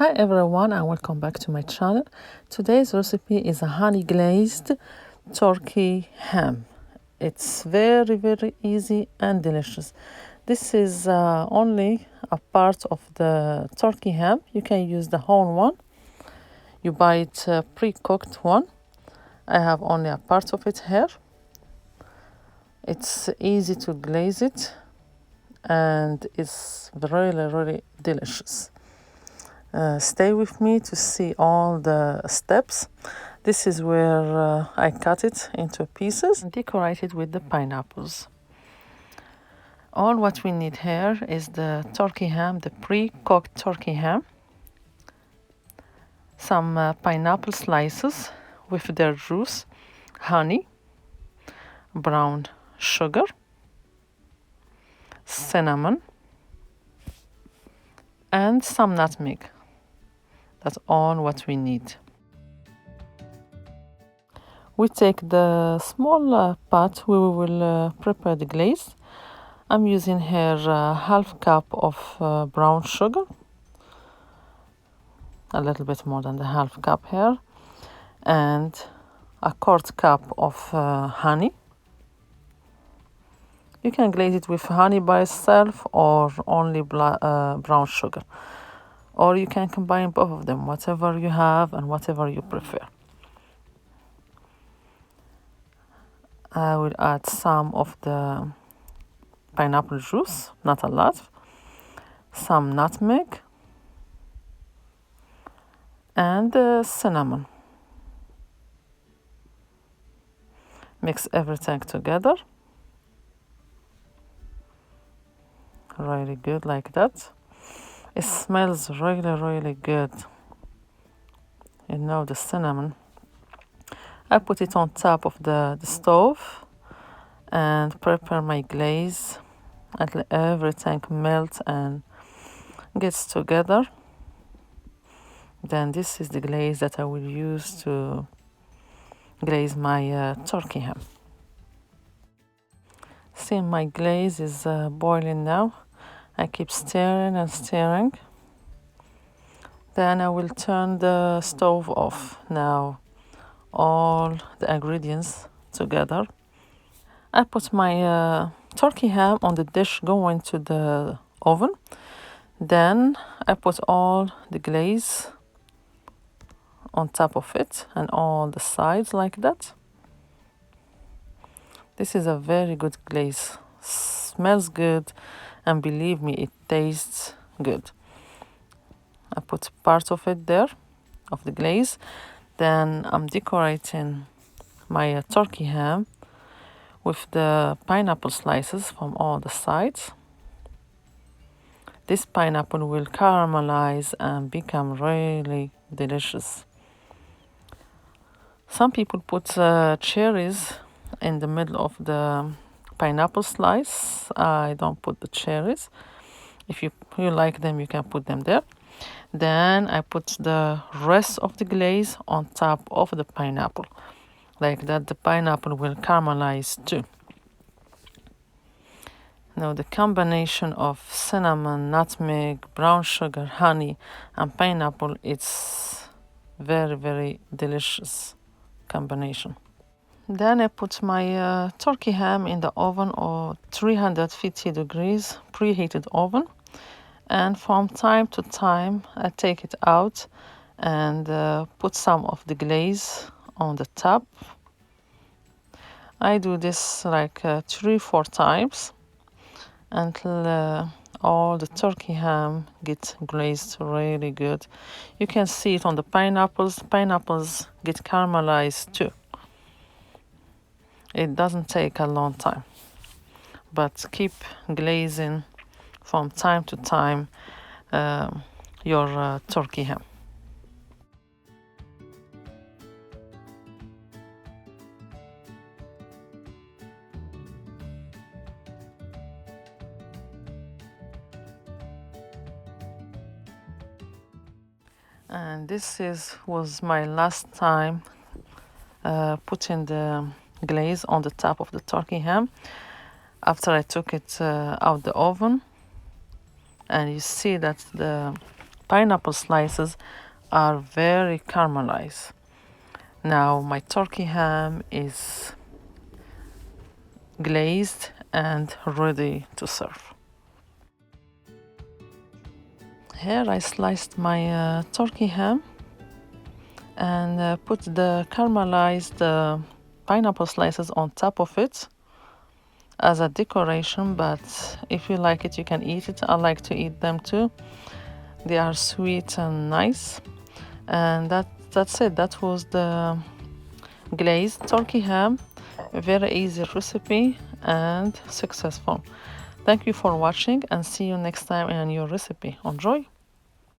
Hi everyone and welcome back to my channel. Today's recipe is a honey glazed turkey ham. It's very easy and delicious. This is only a part of the turkey ham. You can use the whole one. You buy it pre-cooked one. I have only a part of it here. It's easy to glaze it and it's really delicious. Stay with me to see all the steps. This is where I cut it into pieces and decorate it with the pineapples. All what we need here is the turkey ham, the pre-cooked turkey ham, some pineapple slices with their juice, honey, brown sugar, cinnamon, and some nutmeg. That's all what we need. We take the small pot where we will prepare the glaze. I'm using here half cup of brown sugar, a little bit more than the half cup here, and a quart cup of honey. You can glaze it with honey by itself or only brown sugar. Or you can combine both of them, whatever you have and whatever you prefer. I will add some of the pineapple juice, not a lot, some nutmeg, and cinnamon. Mix everything together. Really good like that. It smells really good. You know, the cinnamon. I put it on top of the stove and prepare my glaze until everything melts and gets together. Then this is the glaze that I will use to glaze my turkey ham. See, my glaze is boiling now. I keep stirring and stirring. Then I will turn the stove off. Now all the ingredients together. I put my turkey ham on the dish going to the oven. Then I put all the glaze on top of it and all the sides like that. This is a very good glaze. Smells good, and believe me, it tastes good. I put part of it there, of the glaze. Then I'm decorating my turkey ham with the pineapple slices from all the sides. This pineapple will caramelize and become really delicious. Some people put cherries in the middle of the pineapple slice. I don't put the cherries. If you like them, you can put them there. Then I put the rest of the glaze on top of the pineapple. Like that, the pineapple will caramelize too. Now the combination of cinnamon, nutmeg, brown sugar, honey, and pineapple, it's very delicious combination. Then I put my turkey ham in the oven or 350 degrees preheated oven. And from time to time, I take it out and put some of the glaze on the top. I do this like 3-4 times until all the turkey ham gets glazed really good. You can see it on the pineapples. Pineapples get caramelized too. It doesn't take a long time, but keep glazing from time to time your turkey ham. And this was my last time putting the glaze on the top of the turkey ham after I took it out the oven. And you see that the pineapple slices are very caramelized. Now my turkey ham is glazed and ready to serve. Here I sliced my turkey ham and put the caramelized pineapple slices on top of it as a decoration, but if you like it you can eat it. I like to eat them too. They are sweet and nice. And that's it. That was the glazed turkey ham. A very easy recipe and successful. Thank you for watching and see you next time in a new recipe. Enjoy!